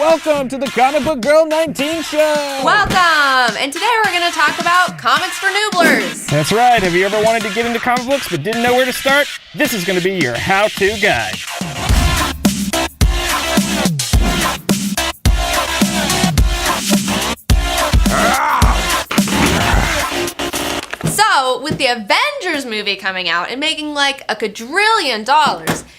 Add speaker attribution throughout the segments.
Speaker 1: welcome to the Comic Book Girl 19 show!
Speaker 2: Welcome! And today we're going to talk about comics for Nooblers.
Speaker 1: That's right. Have you ever wanted to get into comic books but didn't know where to start? This is going to be your how-to guide.
Speaker 2: So, with the Avengers movie coming out and making like $1 quadrillion,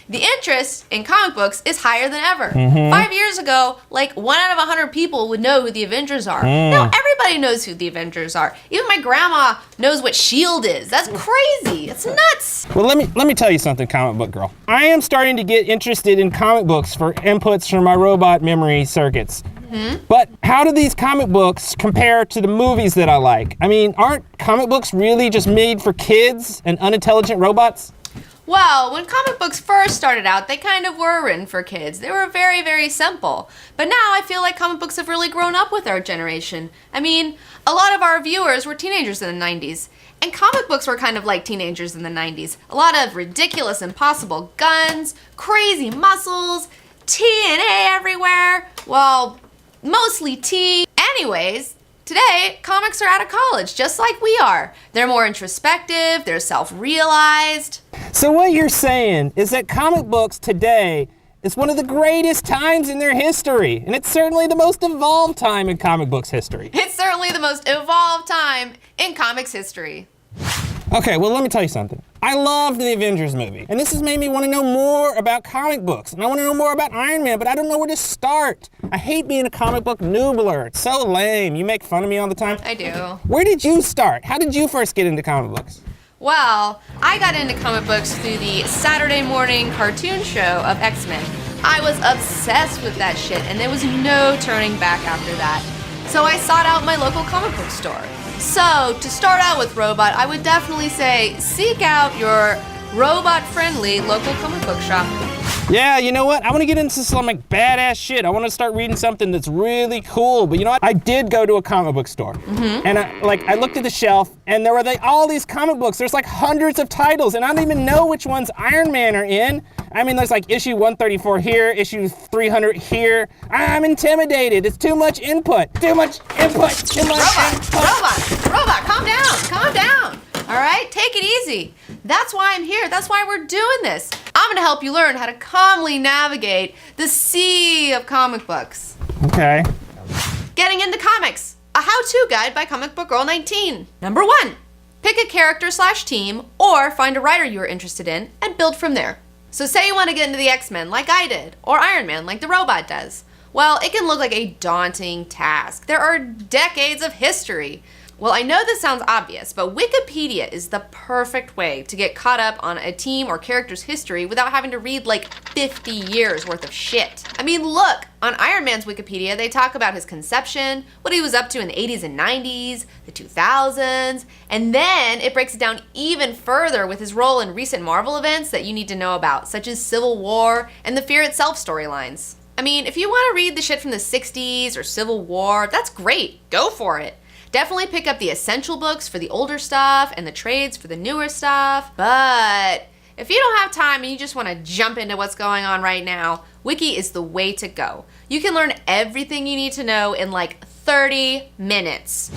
Speaker 2: the interest in comic books is higher than ever. 5 years ago, like 1 out of 100 people would know who the Avengers are. Now everybody knows who the Avengers are. Even my grandma knows what S.H.I.E.L.D. is. That's crazy. It's nuts.
Speaker 1: Well, let me tell you something, comic book girl. I am starting to get interested in comic books for inputs from my robot memory circuits. But how do these comic books compare to the movies that I like? I mean, aren't comic books really just made for kids and unintelligent robots?
Speaker 2: Well, when comic books first started out, they kind of were written for kids. They were very, very simple. But now I feel like comic books have really grown up with our generation. I mean, a lot of our viewers were teenagers in the 90s. And comic books were kind of like teenagers in the 90s. A lot of ridiculous, impossible guns, crazy muscles, TNA everywhere. Well, mostly T. Anyways, today, comics are out of college, just like we are. They're more introspective, they're self-realized.
Speaker 1: So what you're saying is that comic books today is one of the greatest times in their history, and it's certainly the most evolved time in comic books history.
Speaker 2: It's certainly the most evolved time in comics history.
Speaker 1: Okay, well, let me tell you something. I loved the Avengers movie, and this has made me want to know more about comic books, and I want to know more about Iron Man, but I don't know where to start. I hate being a comic book noobler. It's so lame. You make fun of me all the time.
Speaker 2: I do.
Speaker 1: Where did you start? How did you first get into comic books?
Speaker 2: Well, I got into comic books through the Saturday morning cartoon show of X-Men. I was obsessed with that shit, and there was no turning back after that. So I sought out my local comic book store. So, to start out with Robot, I would definitely say seek out your robot-friendly local comic book shop.
Speaker 1: Yeah, you know what? I want to get into some like badass shit. I want to start reading something that's really cool. But you know what? I did go to a comic book store, and I looked at the shelf, and there were all these comic books. There's like hundreds of titles, and I don't even know which ones Iron Man are in. I mean, there's like issue 134 here, issue 300 here. I'm intimidated. It's too much input. Too much input. Too much input.
Speaker 2: Robot, calm down. Calm down. All right, take it easy. That's why I'm here. That's why we're doing this. I'm gonna help you learn how to calmly navigate the sea of comic books.
Speaker 1: Okay.
Speaker 2: Getting into comics, a how-to guide by Comic Book Girl 19. Number 1, pick a character/team or find a writer you are interested in and build from there. So say you want to get into the X-Men like I did, or Iron Man like the robot does. Well, it can look like a daunting task. There are decades of history. Well, I know this sounds obvious, but Wikipedia is the perfect way to get caught up on a team or character's history without having to read like 50 years worth of shit. I mean, look, on Iron Man's Wikipedia, they talk about his conception, what he was up to in the 80s and 90s, the 2000s, and then it breaks it down even further with his role in recent Marvel events that you need to know about, such as Civil War and the Fear Itself storylines. I mean, if you want to read the shit from the 60s or Civil War, that's great. Go for it. Definitely pick up the essential books for the older stuff and the trades for the newer stuff. But if you don't have time and you just want to jump into what's going on right now, Wiki is the way to go. You can learn everything you need to know in like 30 minutes.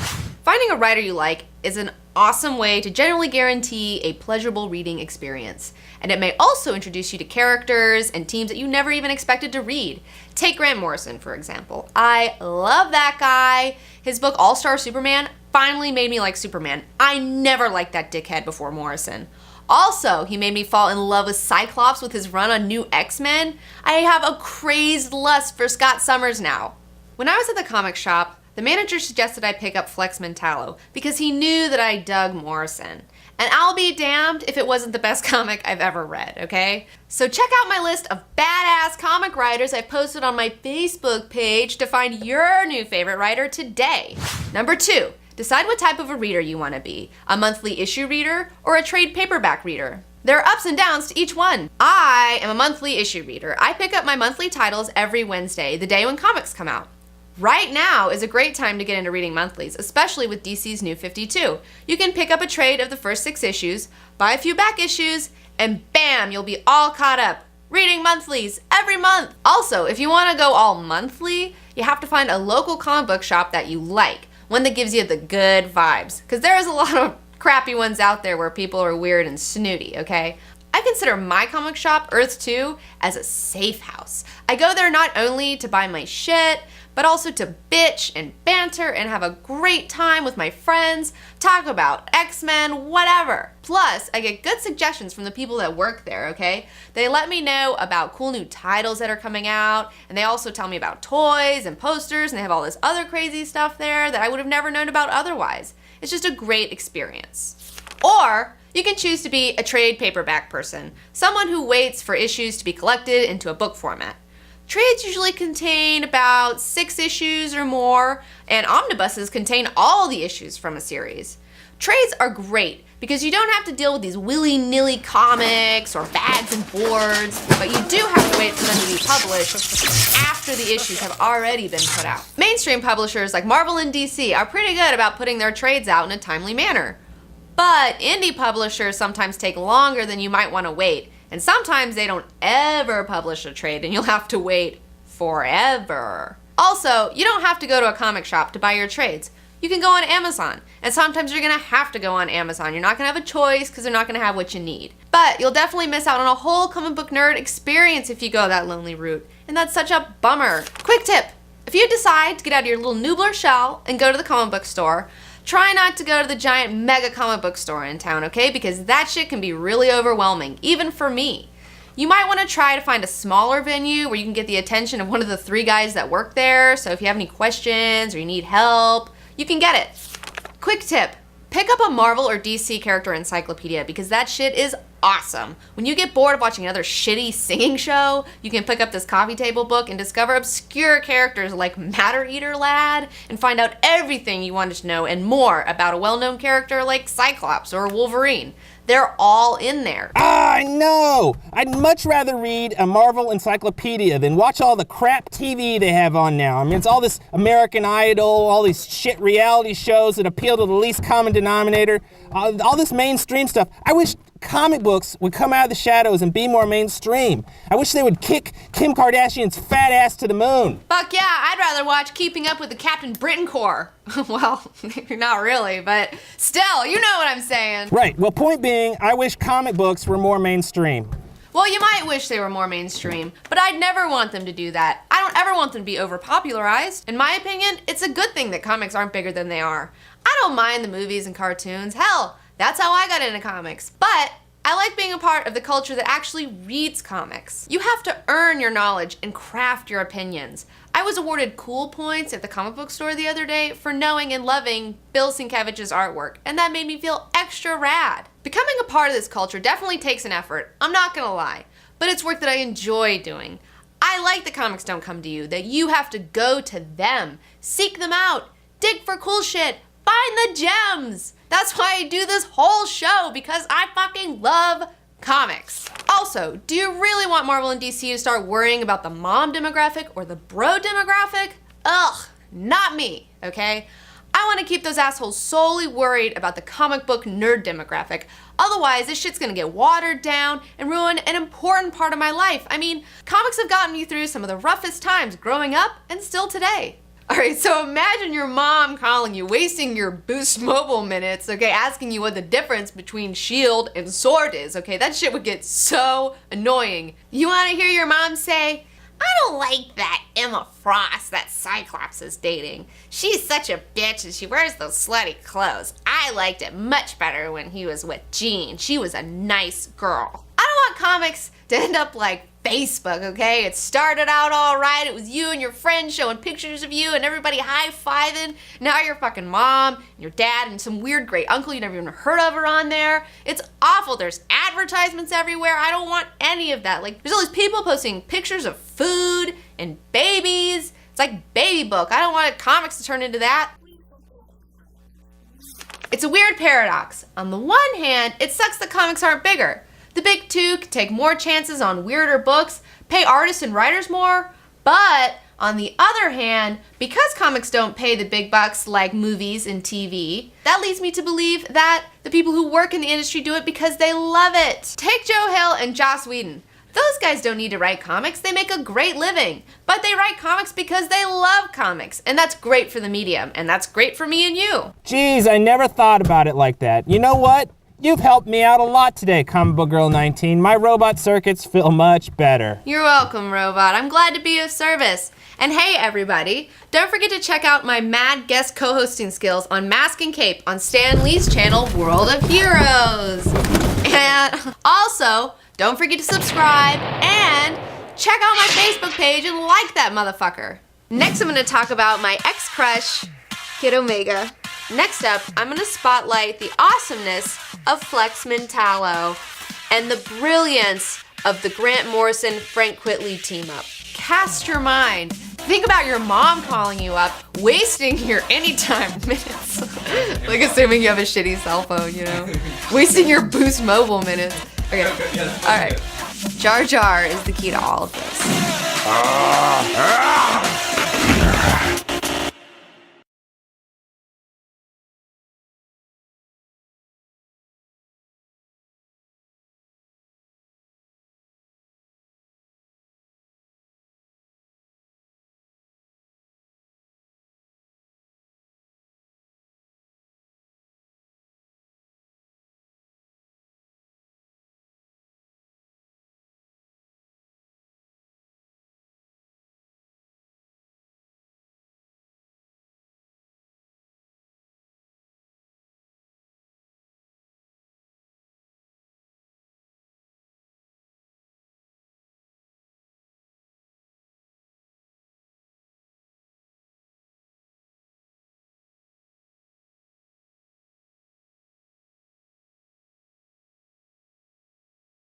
Speaker 2: Finding a writer you like is an awesome way to generally guarantee a pleasurable reading experience. And it may also introduce you to characters and teams that you never even expected to read. Take Grant Morrison, for example. I love that guy. His book, All-Star Superman, finally made me like Superman. I never liked that dickhead before Morrison. Also, he made me fall in love with Cyclops with his run on New X-Men. I have a crazed lust for Scott Summers now. When I was at the comic shop, the manager suggested I pick up Flex Mentallo because he knew that I dug Morrison. And I'll be damned if it wasn't the best comic I've ever read, okay? So check out my list of badass comic writers I've posted on my Facebook page to find your new favorite writer today. Number 2, decide what type of a reader you want to be. A monthly issue reader or a trade paperback reader. There are ups and downs to each one. I am a monthly issue reader. I pick up my monthly titles every Wednesday, the day when comics come out. Right now is a great time to get into reading monthlies, especially with DC's New 52. You can pick up a trade of the first 6 issues, buy a few back issues, and bam, you'll be all caught up reading monthlies every month. Also, if you want to go all monthly, you have to find a local comic book shop that you like, one that gives you the good vibes, because there is a lot of crappy ones out there where people are weird and snooty, okay? I consider my comic shop, Earth 2, as a safe house. I go there not only to buy my shit, but also to bitch and banter and have a great time with my friends, talk about X-Men, whatever. Plus, I get good suggestions from the people that work there, okay? They let me know about cool new titles that are coming out, and they also tell me about toys and posters, and they have all this other crazy stuff there that I would have never known about otherwise. It's just a great experience. Or you can choose to be a trade paperback person, someone who waits for issues to be collected into a book format. Trades usually contain about 6 issues or more, and omnibuses contain all the issues from a series. Trades are great because you don't have to deal with these willy-nilly comics or bags and boards, but you do have to wait for them to be published after the issues have already been put out. Mainstream publishers like Marvel and DC are pretty good about putting their trades out in a timely manner. But indie publishers sometimes take longer than you might want to wait, and sometimes they don't ever publish a trade and you'll have to wait forever. Also, you don't have to go to a comic shop to buy your trades. You can go on Amazon, and sometimes you're gonna have to go on Amazon. You're not gonna have a choice because they're not gonna have what you need. But you'll definitely miss out on a whole comic book nerd experience if you go that lonely route, and that's such a bummer. Quick tip, if you decide to get out of your little Noobler shell and go to the comic book store, try not to go to the giant mega comic book store in town, okay? Because that shit can be really overwhelming, even for me. You might want to try to find a smaller venue where you can get the attention of one of the 3 guys that work there, so if you have any questions or you need help, you can get it. Quick tip, pick up a Marvel or DC character encyclopedia because that shit is awesome. When you get bored of watching another shitty singing show, you can pick up this coffee table book and discover obscure characters like Matter Eater Lad and find out everything you wanted to know and more about a well-known character like Cyclops or Wolverine. They're all in there.
Speaker 1: I know! I'd much rather read a Marvel encyclopedia than watch all the crap TV they have on now. I mean, it's all this American Idol, all these shit reality shows that appeal to the least common denominator, all this mainstream stuff. I wish comic books would come out of the shadows and be more mainstream. I wish they would kick Kim Kardashian's fat ass to the moon.
Speaker 2: Fuck yeah, I'd rather watch Keeping Up with the Captain Britain Corps. Well, not really, but still, you know what I'm saying.
Speaker 1: Right, well, point being, I wish comic books were more mainstream.
Speaker 2: Well, you might wish they were more mainstream, but I'd never want them to do that. I don't ever want them to be overpopularized. In my opinion, it's a good thing that comics aren't bigger than they are. I don't mind the movies and cartoons. Hell, that's how I got into comics. But I like being a part of the culture that actually reads comics. You have to earn your knowledge and craft your opinions. I was awarded cool points at the comic book store the other day for knowing and loving Bill Sienkiewicz's artwork, and that made me feel extra rad. Becoming a part of this culture definitely takes an effort, I'm not gonna lie, but it's work that I enjoy doing. I like that comics don't come to you, that you have to go to them, seek them out, dig for cool shit, find the gems. That's why I do this whole show, because I fucking love comics. Also, do you really want Marvel and DC to start worrying about the mom demographic or the bro demographic? Ugh, not me, okay? I want to keep those assholes solely worried about the comic book nerd demographic. Otherwise, this shit's gonna get watered down and ruin an important part of my life. I mean, comics have gotten me through some of the roughest times growing up and still today. Alright, so imagine your mom calling you, wasting your Boost Mobile minutes, okay, asking you what the difference between shield and sword is, okay? That shit would get so annoying. You wanna hear your mom say, I don't like that Emma Frost that Cyclops is dating. She's such a bitch and she wears those slutty clothes. I liked it much better when he was with Jean. She was a nice girl. I don't want comics to end up like Facebook, okay? It started out all right. It was you and your friends showing pictures of you and everybody high-fiving. Now your fucking mom and your dad and some weird great uncle you never even heard of are on there. It's awful. There's advertisements everywhere. I don't want any of that. Like, there's all these people posting pictures of food and babies. It's like baby book. I don't want comics to turn into that. It's a weird paradox. On the one hand, it sucks that comics aren't bigger. The big two can take more chances on weirder books, pay artists and writers more, but on the other hand, because comics don't pay the big bucks like movies and TV, that leads me to believe that the people who work in the industry do it because they love it. Take Joe Hill and Joss Whedon. Those guys don't need to write comics. They make a great living. But they write comics because they love comics. And that's great for the medium. And that's great for me and you.
Speaker 1: Geez, I never thought about it like that. You know what? You've helped me out a lot today, Comic Book Girl 19. My robot circuits feel much better.
Speaker 2: You're welcome, Robot. I'm glad to be of service. And hey, everybody, don't forget to check out my mad guest co-hosting skills on Mask and Cape on Stan Lee's channel, World of Heroes. And also, don't forget to subscribe and check out my Facebook page and like that motherfucker. Next, I'm going to talk about my ex-crush, Kid Omega. Next up, I'm going to spotlight the awesomeness of Flex Mentallo and the brilliance of the Grant Morrison-Frank Quitely team-up. Cast your mind. Think about your mom calling you up, wasting your anytime minutes. Like assuming you have a shitty cell phone, you know? Wasting your Boost Mobile minutes. Okay, alright. Jar Jar is the key to all of this.